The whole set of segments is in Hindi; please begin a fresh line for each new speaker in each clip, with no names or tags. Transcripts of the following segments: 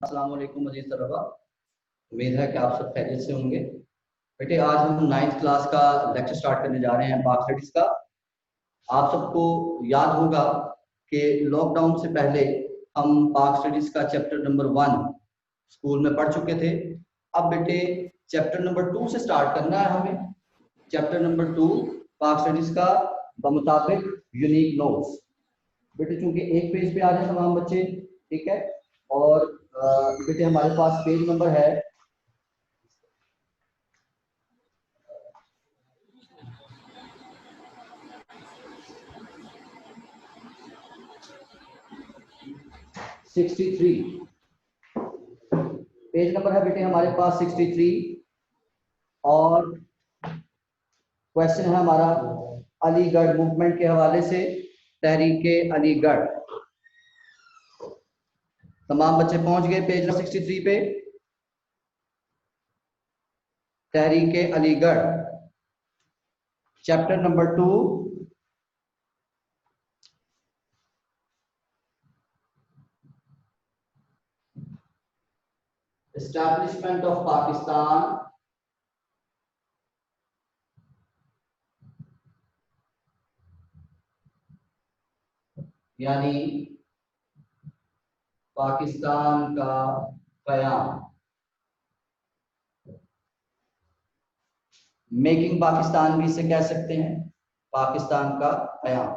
अस्सलाम वालेकुम अजीज तलबा। उम्मीद है कि आप सब खैरियत से होंगे। बेटे आज हम 9th क्लास का लेक्चर स्टार्ट करने जा रहे हैं पाक स्टडीज का। आप सबको याद होगा कि लॉकडाउन से पहले हम पाक स्टडीज का चैप्टर नंबर 1 स्कूल में पढ़ चुके थे। अब बेटे चैप्टर नंबर 2 से स्टार्ट करना है हमें। चैप्टर नंबर 2 पाक स्टडीज का बमुताबिक यूनिक नोट्स। बेटे चूंकि एक पेज पे आ जाए तमाम बच्चे, ठीक है। और बेटे हमारे पास पेज नंबर है 63। पेज नंबर है बेटे हमारे पास 63 और क्वेश्चन है हमारा अलीगढ़ मूवमेंट के हवाले से, तहरीके अलीगढ़। तमाम बच्चे पहुंच गए पेज नंबर 63 पे। Tehreek-e Aligarh chapter number 2। Establishment of Pakistan यानी पाकिस्तान का कयाम, मेकिंग पाकिस्तान भी इसे कह सकते हैं, पाकिस्तान का कयाम।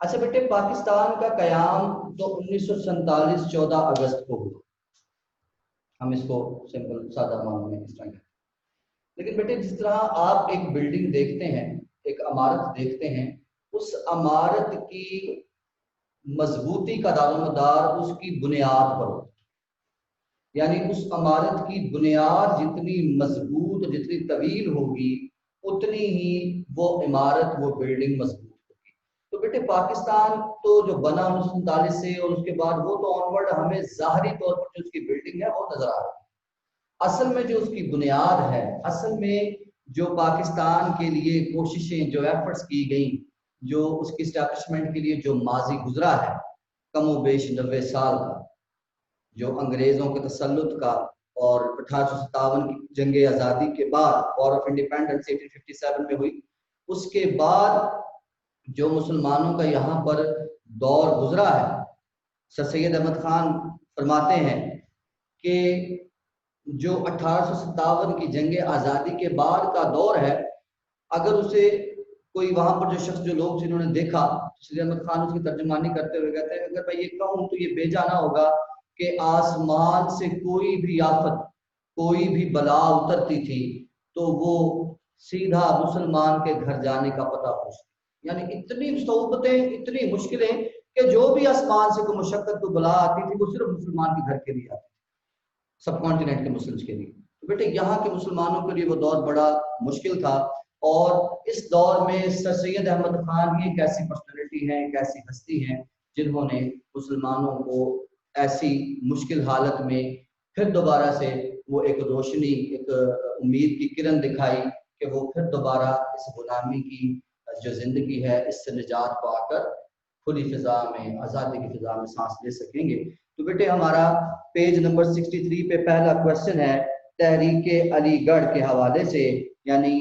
अच्छा बेटे पाकिस्तान का कयाम तो 1947 14 अगस्त को हुआ। हम इसको सिंपल सादा मानूंगा इस तरह। लेकिन बेटे जिस तरह आप एक बिल्डिंग देखते हैं, एक इमारत देखते हैं, उस इमारत की मजबूती का दारोमदार उसकी बुनियाद पर होता है। यानी उस इमारत की बुनियाद जितनी मजबूत, जितनी तवील होगी, उतनी ही वो इमारत, वो बिल्डिंग मजबूत होगी। तो बेटे पाकिस्तान तो जो बना 1947 से और उसके बाद वो तो ऑनवर्ड हमें जाहरी तौर पर जो उसकी बिल्डिंग है वो नजर आ रही है। असल में जो उसकी बुनियाद है, असल में जो पाकिस्तान के लिए कोशिशें, जो एफर्ट्स की गई, जो उसकी इस्टेब्लिशमेंट के लिए जो माजी गुजरा है कमो बेश 90 साल का, जो अंग्रेजों के तसल्लुत का और 1857 की जंग आज़ादी के बाद वॉर ऑफ इंडिपेंडेंस 1857 में हुई, उसके बाद जो मुसलमानों का यहाँ पर दौर गुजरा है, सर सैयद अहमद खान फरमाते हैं कि जो 1857 की जंग आज़ादी के बाद का दौर है, अगर उसे कोई वहां पर जो शख्स, जो लोग जिन्होंने देखा, सैयद अहमद खान उसकी तर्जुमानी करते हुए कहते हैं, अगर मैं ये कहूँ तो ये बेजाना होगा कि आसमान से कोई भी आफत, कोई भी बला उतरती थी तो वो सीधा मुसलमान के घर जाने का पता पूछती। यानी इतनी सोबतें, इतनी मुश्किलें कि जो भी आसमान से कोई मुशक्कत, कोई बला आती थी, वो सिर्फ मुसलमान के घर के लिए आती, सब कॉन्टिनेंट के मुस्लिम्स के लिए। तो बेटे यहाँ के मुसलमानों के लिए वो दौर बड़ा मुश्किल था। और इस दौर में सर सैयद अहमद खान ही एक ऐसी पर्सनैलिटी है, एक ऐसी हस्ती है जिन्होंने मुसलमानों को ऐसी मुश्किल हालत में फिर दोबारा से वो एक रोशनी, एक उम्मीद की किरण दिखाई कि वो फिर दोबारा इस गुलामी की जो जिंदगी है इससे निजात पाकर खुली फिजा में, आज़ादी की फिजा में सांस ले सकेंगे। तो बेटे हमारा पेज नंबर 63 पे पहला क्वेश्चन है तहरीके अलीगढ़ के हवाले से। यानी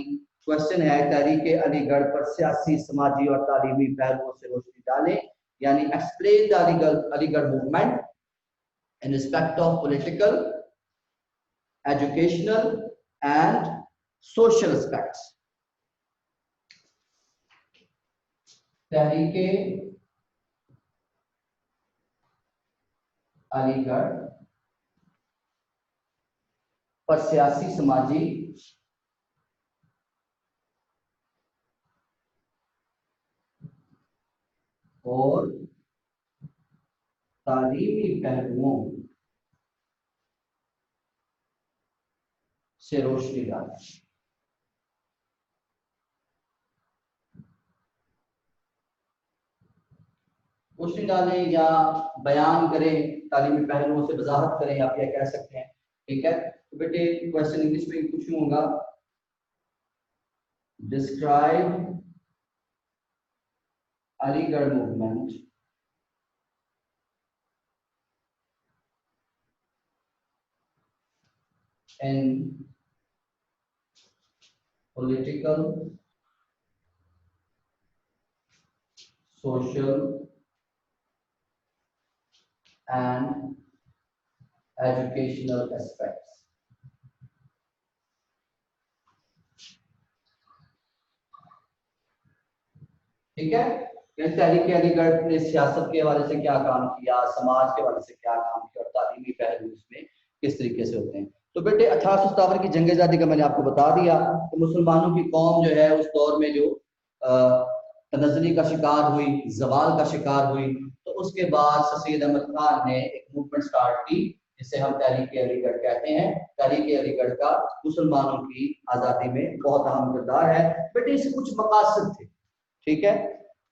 क्वेश्चन है तहरीके अलीगढ़ पर सियासी, समाजी और तालीमी पहलुओं से रोशनी डालें। यानी explain the Aligarh movement in respect of political, educational and social aspects। Tehreek-e Aligarh पर सियासी, समाजी और तालीमी पहलुओं से रोशनी डालें। रोशनी डालें या बयान करें, तालीमी पहलुओं से वजाहत करें, आप यह कह सकते हैं, ठीक है। तो बेटे क्वेश्चन इंग्लिश में पूछूंगा, describe Aligarh movement in political, social and educational aspects. ठीक है, तहरीक अलीगढ़ ने सियासत के हवाले से क्या काम किया, समाज के हवाले से क्या काम किया और तालीमी पहलू उसमें किस तरीके से होते हैं। तो बेटे 1857 की जंग आज़ादी का मैंने आपको बता दिया कि मुसलमानों की कौम जो है उस दौर में जो तनज़्ज़ुली का शिकार हुई, जवाल का शिकार हुई, तो उसके बाद सैयद अहमद खान ने एक मूवमेंट स्टार्ट की जिसे हम तहरीक अलीगढ़ कहते हैं। तहरीक अलीगढ़ का मुसलमानों की आज़ादी में बहुत अहम किरदार है। बेटे इसके कुछ मकासद थे, ठीक है,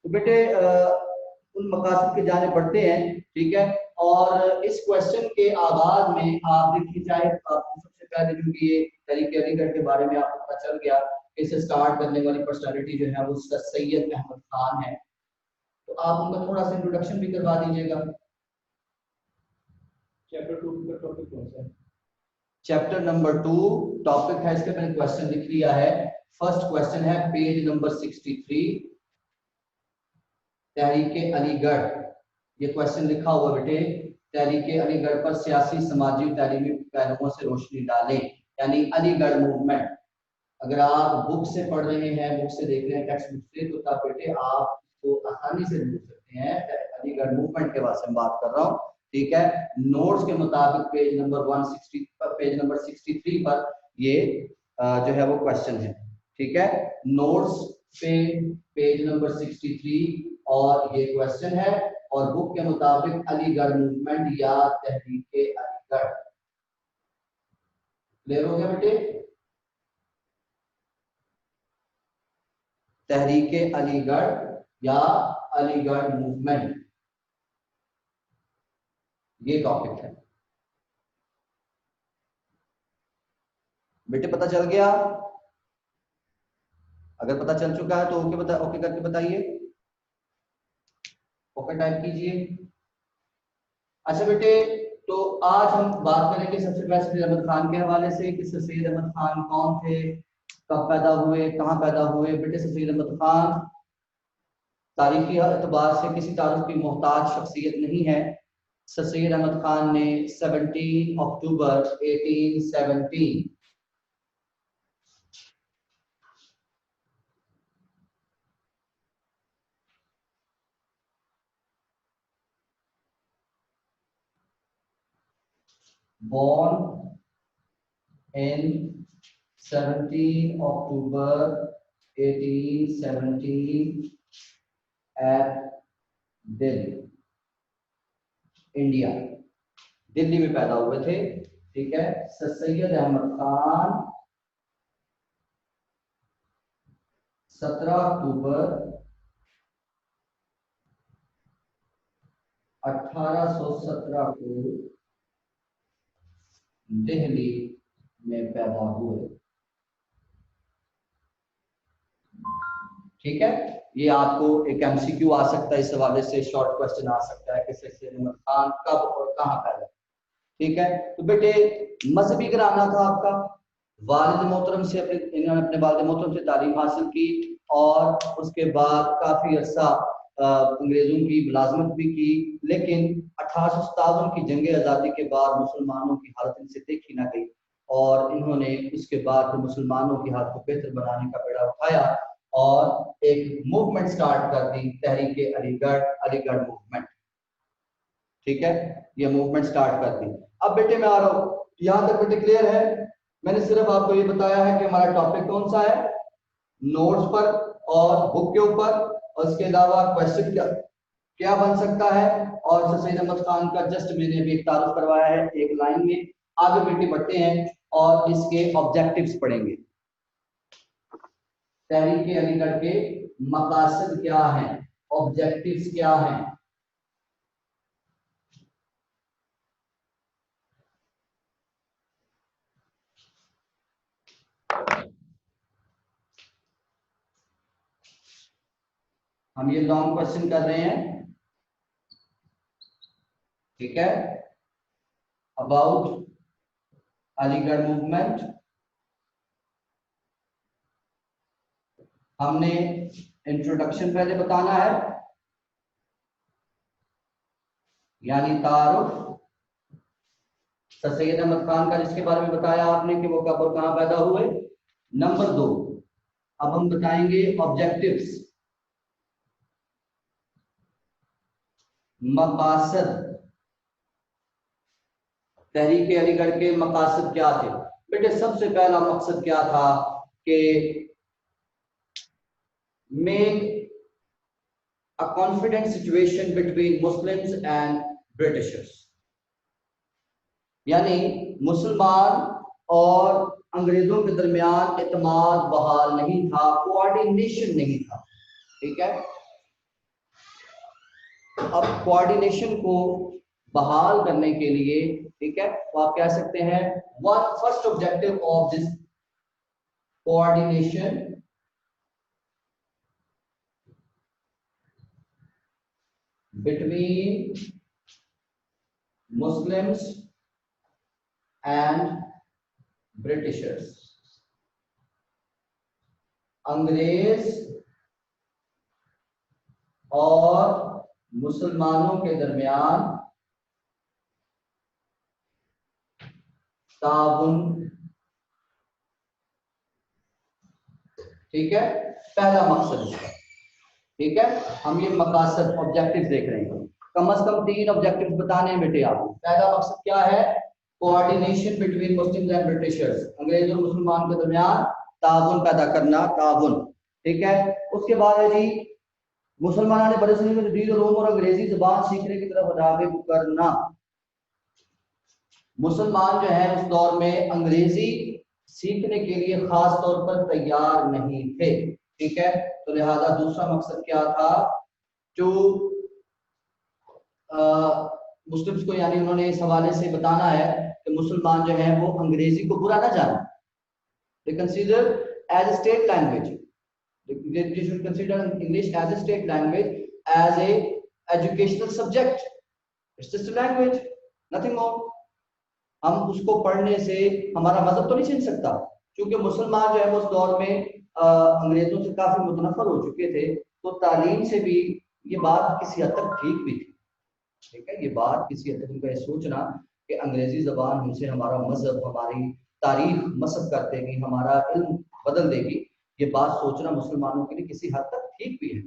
तो बेटे उन मकासद के जाने पड़ते हैं, ठीक है। और इस क्वेश्चन के आगाज में आप देखिए, चाहे आप सबसे पहले जो ये तहरीक अलीगढ़ के बारे में आपको पता चल गया, इसे स्टार्ट करने वाली पर्सनालिटी जो है वो सैयद अहमद खान है, तो आप उनका थोड़ा सा इंट्रोडक्शन भी करवा दीजिएगा।
चैप्टर 2 का टॉपिक कौन सा है?
चैप्टर नंबर 2 टॉपिक है, इसके मैंने क्वेश्चन लिख लिया है। फर्स्ट क्वेश्चन है पेज नंबर 63, तहरीक अलीगढ़। ये क्वेश्चन लिखा हुआ बेटे, तहरीक अलीगढ़ पर सियासी, समाजी, तालीमी पहलुओं से रोशनी डालें, यानी अलीगढ़ मूवमेंट। अगर आप बुक से पढ़ रहे हैं, बुक से देख रहे हैं, टेक्स्ट बुक से, तो तब बेटे आप इसको आसानी से लिख सकते हैं। अलीगढ़ मूवमेंट के बारे में बात कर रहा हूँ, ठीक है। नोट्स के मुताबिक पेज नंबर 160 पर, पेज नंबर 63 पर ये जो है वो क्वेश्चन है, ठीक है। नोट्स पे पेज नंबर 63 और ये क्वेश्चन है, और बुक के मुताबिक अलीगढ़ मूवमेंट या तहरीक अलीगढ़। क्लियर हो गया बेटे? तहरीक अलीगढ़ या अलीगढ़ मूवमेंट, ये टॉपिक है बेटे। पता चल गया? अगर पता चल चुका है तो ओके करके बताइए, ओके टाइप कीजिए। अच्छा बेटे, तो आज हम बात करेंगे सबसे पहले सैयद अहमद खान के हवाले से कि सैयद अहमद खान कौन थे, कब पैदा हुए, कहाँ पैदा हुए। बेटे सैयद अहमद खान तारीखी एतबार से किसी तारुफ की मोहताज शख्सियत नहीं है। सैयद अहमद खान ने 17 अक्टूबर 1817 born in 17 October 1817 at Delhi, India. Delhi में पैदा हुए थे, ठीक है। सैयद अहमद खान 17 अक्टूबर 1817 को दिल्ली में पैदा हुए, ठीक है। ये आपको एक एमसीक्यू आ सकता है, इस हवाले से शॉर्ट क्वेश्चन आ सकता है कि सैयद अहमद खान कब और कहां पैदा, ठीक है। तो बेटे मजहबी घराना था आपका, वालिद मोहतरम से इन्होंने अपने वालिद मोहतरम से तालीम हासिल की, और उसके बाद काफी अरसा अंग्रेजों की मुलाजमत भी की। लेकिन 1857 की जंग आज़ादी के बाद मुसलमानों की हालत इनसे देखी ना गई, और इन्होंने उसके बाद मुसलमानों की हालत को बेहतर बनाने का बेड़ा उठाया और एक मूवमेंट स्टार्ट कर दी, तहरीक अलीगढ़, अलीगढ़ मूवमेंट, ठीक है। ये मूवमेंट स्टार्ट कर दी। अब बेटे मैं आ रहा हूं, यहां तक बेटे क्लियर है? मैंने सिर्फ आपको ये बताया है कि हमारा टॉपिक कौन सा है, नोट्स पर और बुक के ऊपर, और इसके अलावा क्वेश्चन क्या क्या बन सकता है। और सैयद अहमद खान का जस्ट मैंने अभी एक तारुफ करवाया है एक लाइन में। आगे बेटे बढ़ते हैं और इसके ऑब्जेक्टिव्स पढ़ेंगे। तहरीक अलीगढ़ के मकासद क्या हैं, ऑब्जेक्टिव्स क्या हैं। हम ये लॉन्ग क्वेश्चन कर रहे हैं, ठीक है, अबाउट अलीगढ़ मूवमेंट, हमने इंट्रोडक्शन पहले बताना है, यानी तारुफ सर सैयद अहमद खान का, जिसके बारे में बताया आपने कि वो कब और कहां पैदा हुए। नंबर 2, अब हम बताएंगे ऑब्जेक्टिव्स, मकासद, तहरीक अलीगढ़ के मकासद क्या थे। बेटे सबसे पहला मकसद क्या था कि make a confident situation between Muslims and Britishers, यानी मुसलमान और अंग्रेजों के दरमियान इत्मीनान बहाल नहीं था, कोऑर्डिनेशन नहीं था। ठीक है, अब कोऑर्डिनेशन को बहाल करने के लिए, ठीक है, तो आप कह सकते हैं one first objective of this coordination between Muslims and Britishers, अंग्रेज और मुसलमानों के दरमियान ताउन। ठीक है, पहला मकसद इसका। ठीक है, हम ये मकासद ऑब्जेक्टिव देख रहे हैं, कम से कम 3 ऑब्जेक्टिव बताने हैं बेटे आपको। पहला मकसद क्या है, coordination between Muslims and Britishers, अंग्रेज और मुसलमान के दरमियान ताउन पैदा करना, ताउन। ठीक है, उसके बाद है जी मुसलमानों ने बड़े सनी में जदीद उलूम और अंग्रेजी जुबान सीखने की तरफ राग़िब करना। मुसलमान जो है उस दौर में अंग्रेजी सीखने के लिए खास तौर पर तैयार नहीं थे। ठीक है, तो लिहाजा दूसरा मकसद क्या था, जो मुस्लिम्स को, यानी उन्होंने इस हवाले से बताना है कि मुसलमान जो है वो अंग्रेजी को बुरा ना जाने, they consider as a state language, they should consider English as a state language, as a educational subject. It's just a language, nothing more. हम उसको पढ़ने से हमारा मजहब तो नहीं छीन सकता, क्योंकि मुसलमान जो है उस दौर में अंग्रेजों से काफी मुतनफर हो चुके थे, तो तालीम से भी ये बात किसी हद तक ठीक भी थी। ठीक है, ये बात किसी हद तक उनका ये सोचना कि अंग्रेजी जबान हमसे हमारा मजहब, हमारी तारीख मसक कर देगी, हमारा इल्म बदल देगी, ये बात सोचना मुसलमानों के लिए किसी हद तक ठीक भी है।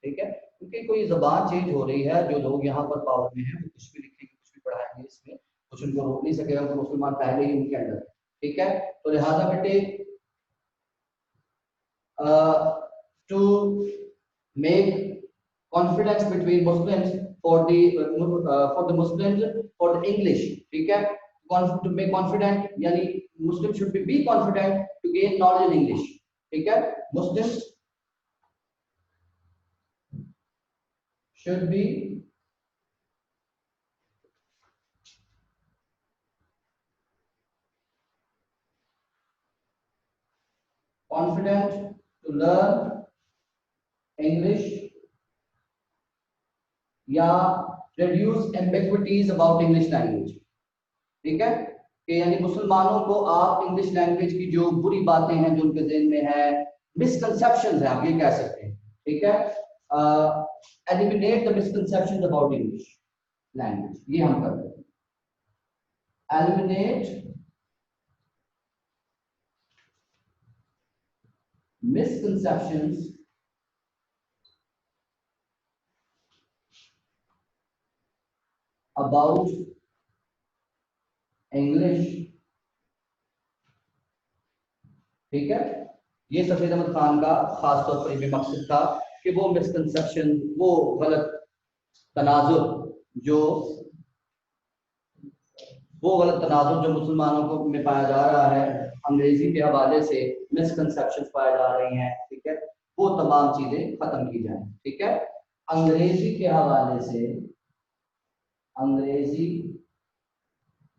ठीक है, क्योंकि कोई जबान चेंज हो रही है, जो लोग यहाँ पर पावर में हैं वो कुछ भी लिखेंगे, कुछ भी पढ़ाएंगे, इसमें कुछ उनको रोक नहीं सकेगा, तो मुसलमान पहले ही उनके अंदर। ठीक है, तो लिहाजा बेटे to make confidence between Muslims for the Muslims for the English, ठीक है, to make confident, यानी Muslims should be confident to gain knowledge in English. ठीक है, Muslims should be confident to learn English या reduce ambiguities about English language. ठीक है, कि यानी मुसलमानों को आप इंग्लिश लैंग्वेज की जो बुरी बातें हैं जो उनके ज़हन में है, मिसकंसेप्शंस है, आप ये कह सकते हैं। ठीक है, eliminate the misconceptions about English language, ये हम कर रहे हैं। Eliminate misconceptions about English. ठीक है, ये सफेद अहमद खान का खास तौर पर ये मकसद था कि वो मिसकंसेप्शन, वो गलत तनाजुर जो मुसलमानों को में पाया जा रहा है, अंग्रेजी के हवाले से मिसकंसेप्शंस पाए जा रही हैं, ठीक है, वो तमाम चीजें खत्म की जाएं। ठीक है, अंग्रेजी के हवाले से, अंग्रेजी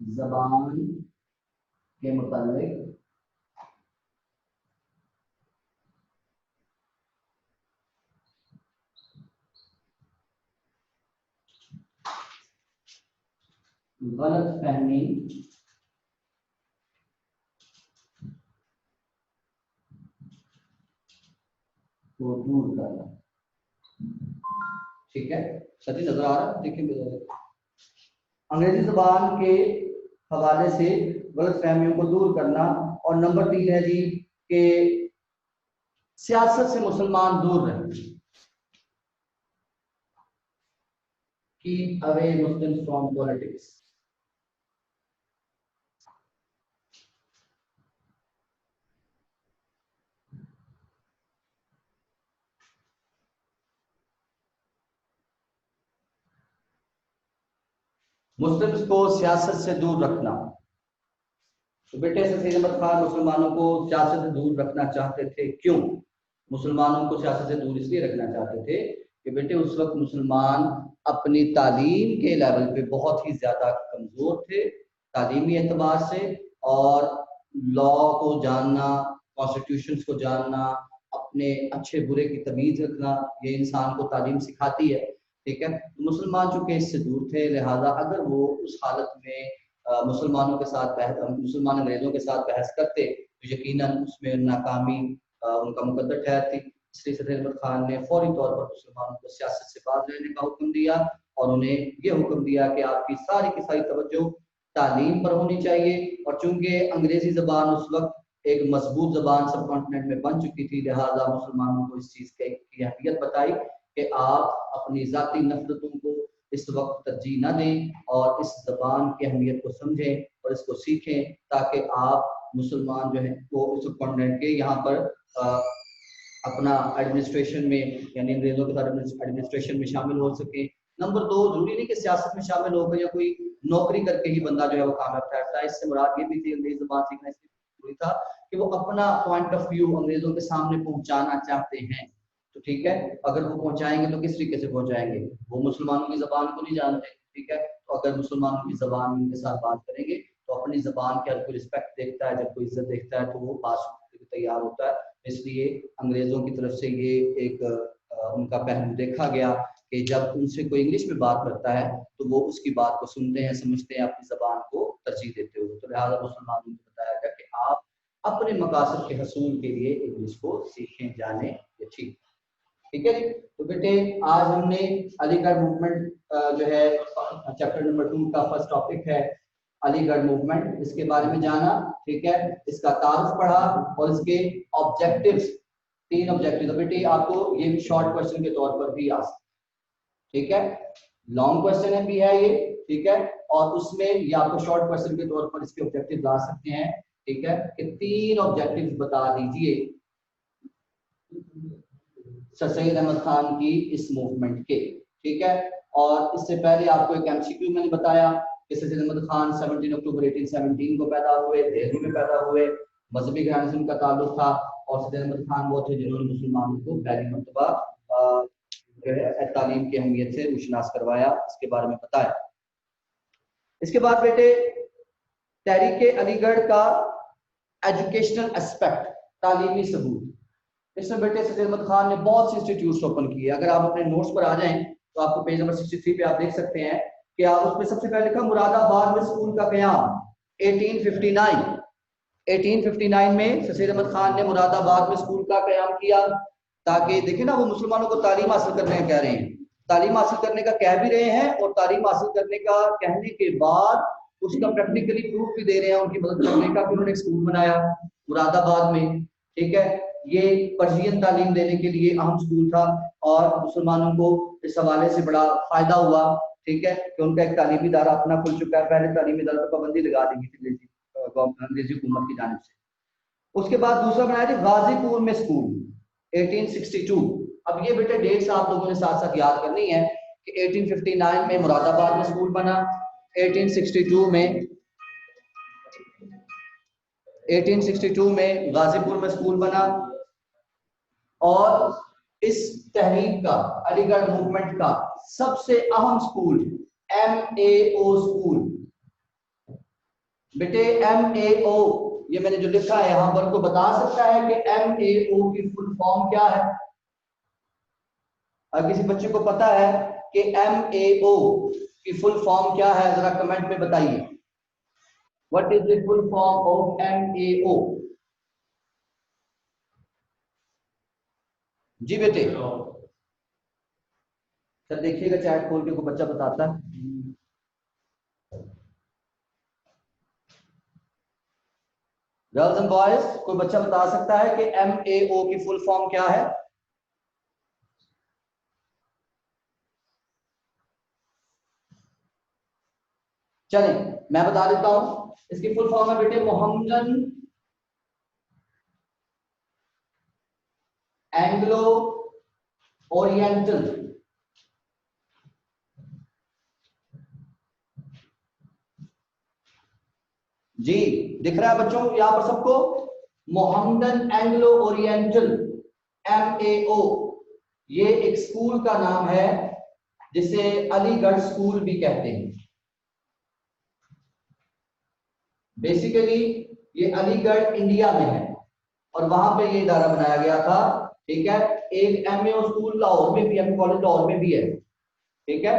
जबान के मुताबिक गलत फहमी को दूर करना। ठीक है, सभी नजर आ रहा है? देखिए, अंग्रेजी जबान के हवाले से गलत फहमियों को दूर करना। और नंबर 3 है जी कि सियासत से मुसलमान दूर रहे। Keep away Muslims from politics. Muslims को सियासत से दूर रखना। तो बेटे सैयद अहमद खान मुसलमानों को सियासत से दूर रखना चाहते थे। क्यों मुसलमानों को सियासत से दूर इसलिए रखना चाहते थे कि बेटे उस वक्त मुसलमान अपनी तालीम के लेवल पे बहुत ही ज्यादा कमजोर थे तालीमी एतबार से, और लॉ को जानना, कॉन्स्टिट्यूशंस को जानना, अपने अच्छे बुरे की तमीज रखना, ये इंसान को तालीम सिखाती है। ठीक है, मुसलमान चूंकि इससे दूर थे, लिहाजा अगर वो उस हालत में मुसलमानों के साथ मुसलमान अंग्रेजों के साथ बहस करते तो यकीनन उसमें नाकामी उनका मुकद्दर ठहरती। इसलिए सैयद अहमद खान ने फौरी तौर पर मुसलमानों को सियासत से बाहर रहने का हुक्म दिया और उन्हें ये हुक्म दिया कि आपकी सारी की सारी तवज्जो तालीम पर होनी चाहिए। और चूंकि अंग्रेजी जबान उस वक्त एक मजबूत जबान सब कॉन्टिनेंट में बन चुकी थी, लिहाजा मुसलमानों को इस चीज की अहमियत बताई कि आप अपनी जाती नफरतों को इस वक्त तरजीह न दें और इस जबान की अहमियत को समझें और इसको सीखें, ताकि आप मुसलमान जो है वो उस कॉन्टिनेंट के यहाँ पर अपना एडमिनिस्ट्रेशन में यानी अंग्रेजों के साथ एडमिनिस्ट्रेशन में शामिल हो सके। नंबर 2, जरूरी नहीं कि सियासत में शामिल होकर या कोई नौकरी करके ही बंदा जो है वो कामयाब ठहरता है। इससे मुराद ये भी थी, अंग्रेजी जबान सीखना इसलिए जरूरी था कि वो अपना पॉइंट ऑफ व्यू अंग्रेजों के सामने पहुंचाना चाहते हैं। तो ठीक है, अगर वो पहुंचाएंगे तो किस तरीके से पहुंचाएंगे? वो मुसलमानों की जबान को नहीं जानते। ठीक है, तो अगर मुसलमानों की जबान उनके साथ बात करेंगे तो अपनी जबान की हर कोई रिस्पेक्ट देखता है, जब कोई इज्जत देखता है तो वो बात सुनने के लिए तैयार होता है। इसलिए अंग्रेजों की तरफ से ये एक उनका पहलू देखा गया कि जब उनसे कोई इंग्लिश में बात करता है तो वो उसकी बात को सुनते हैं, समझते हैं, अपनी जबान को तरजीह देते हुए। तो लिहाजा मुसलमानों को बताया गया कि आप अपने मकासद के हसूल के लिए इंग्लिश को सीखें, जाने, ये ठीक है जी। तो बेटे आज हमने अलीगढ़ मूवमेंट जो है चैप्टर नंबर 2 का फर्स्ट टॉपिक है अलीगढ़ मूवमेंट, इसके बारे में जाना। ठीक है, इसका तारुफ पढ़ा और इसके ऑब्जेक्टिव्स, 3 ऑब्जेक्टिव। तो बेटे आपको ये शॉर्ट क्वेश्चन के तौर पर भी आ सकते, ठीक है, लॉन्ग क्वेश्चन भी है ये। ठीक है, और उसमें ये आपको शॉर्ट क्वेश्चन के तौर पर इसके ऑब्जेक्टिव ला सकते हैं। ठीक है, कि 3 ऑब्जेक्टिव बता दीजिए सैयद अहमद खान की इस मूवमेंट के। ठीक है, और इससे पहले आपको एक एमसीक्यू मैंने बताया कि सैयद अहमद खान 17 अक्टूबर 1817 को पैदा हुए, दिल्ली में पैदा हुए, मजहबी घराने से उनका ताल्लुक था और सैयद अहमद खान वो थे जिन्होंने मुसलमानों को पहली मरतबा तालीम की अहमियत से रुशनास करवाया, इसके बारे में बताया। इसके बाद बेटे तहरीक अलीगढ़ का एजुकेशनल एस्पेक्ट, तालीमी सबूत। इसमें बेटे सैयद अहमद खान ने बहुत से इंस्टीट्यूट्स ओपन किए। अगर आप अपने नोट्स पर आ जाएं तो आपको पेज नंबर 63 पे आप देख सकते हैं कि आप उसमें सबसे पहले लिखा मुरादाबाद में स्कूल का कयाम 1859। 1859 में सैयद अहमद खान ने मुरादाबाद में स्कूल का कयाम किया ताकि देखें ना, वो मुसलमानों को तालीम हासिल करने का कह रहे हैं, तालीम हासिल करने का कह भी रहे हैं और तालीम हासिल करने का कहने के बाद उसका प्रैक्टिकली प्रूफ भी दे रहे हैं उनकी मदद करने का। उन्होंने एक स्कूल बनाया मुरादाबाद में। ठीक है, ये पर्शियन तालीम देने के लिए अहम स्कूल था और मुसलमानों को इस हवाले से बड़ा फायदा हुआ। ठीक है, कि उनका एक तालीमी इदारा अपना खुल चुका है। पहले तालीमी इदारे पर पाबंदी लगा दी थी अंग्रेजी हुकूमत की जानिब से। उसके बाद दूसरा बनाया था गाजीपुर में स्कूल 1862। अब ये बेटे डेट्स आप लोगों ने साथ साथ याद करनी है कि 1859 में मुरादाबाद में स्कूल बना, 1862 में गाजीपुर में स्कूल बना। और इस तहरीक का, अलीगढ़ मूवमेंट का सबसे अहम स्कूल MAO स्कूल। बेटे MAO ये मैंने जो लिखा है यहां पर, को बता सकता है कि MAO की फुल फॉर्म क्या है? अगर किसी बच्चे को पता है कि MAO की फुल फॉर्म क्या है, जरा कमेंट में बताइए। What is the full form of MAO? जी बेटे, सर देखिएगा चैट खोल के, कोई बच्चा बताता है। गर्ल्स एंड बॉयज, कोई बच्चा बता सकता है कि MAO की फुल फॉर्म क्या है? चलें मैं बता देता हूं, इसकी फुल फॉर्म है बेटे मोहम्मदन एंग्लो ओरिएंटल। जी दिख रहा है बच्चों यहां पर सबको? मोहम्मदन एंग्लो ओरिएंटल, MAO, ये एक स्कूल का नाम है जिसे अलीगढ़ स्कूल भी कहते हैं। बेसिकली ये अलीगढ़ इंडिया में है और वहां पे ये इदारा बनाया गया था। ठीक है, एक MAO स्कूल लाहौर में भी, MAO कॉलेज लाहौर में भी है। ठीक है,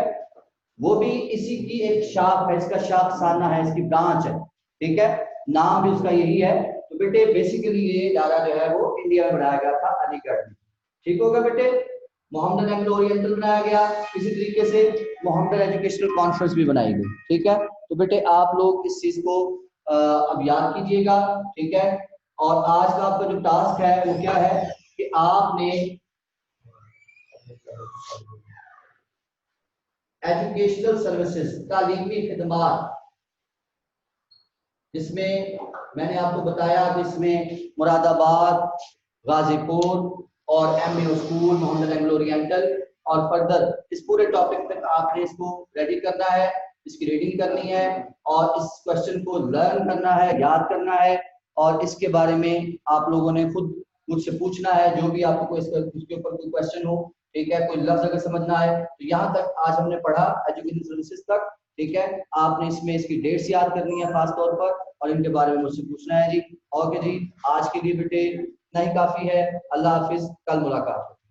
वो भी इसी की एक शाख है, इसका शाखसाना है, इसकी ब्रांच है। ठीक है, नाम भी उसका यही है। तो बेटे बेसिकली ये इदारा जो है वो इंडिया में बनाया गया था, अलीगढ़ में। ठीक होगा बेटे, मोहम्मदन एंग्लो ओरिएंटल बनाया गया। इसी तरीके से मोहम्मदन एजुकेशनल कॉन्फ्रेंस भी बनाई गई। ठीक है, तो बेटे आप लोग इस चीज को अब याद कीजिएगा। ठीक है, और आज का आपका जो टास्क है वो क्या है कि आपने एजुकेशनल सर्विसेज, तालीमी खिदमात, जिसमें मैंने आपको बताया कि इसमें मुरादाबाद, गाजीपुर और MAO school, Mohammedan Anglo oriental और फर्दर इस पूरे टॉपिक तक आपने इसको रेडी करना है, इसकी रीडिंग करनी है और इस क्वेश्चन को लर्न करना है, याद करना है। और इसके बारे में आप लोगों ने खुद मुझसे पूछना है, जो भी आपको कोई इसके ऊपर कोई क्वेश्चन हो। ठीक है, कोई लफ्ज अगर समझना है तो यहाँ तक आज हमने पढ़ा एजुकेशन सर्विसेज तक। ठीक है, आपने इसमें इसकी डेट्स याद करनी है खास तौर पर और इनके बारे में मुझसे पूछना है जी। ओके जी, आज के लिए बेटे इतना ही काफी है। अल्लाह हाफिज, कल मुलाकात होगी।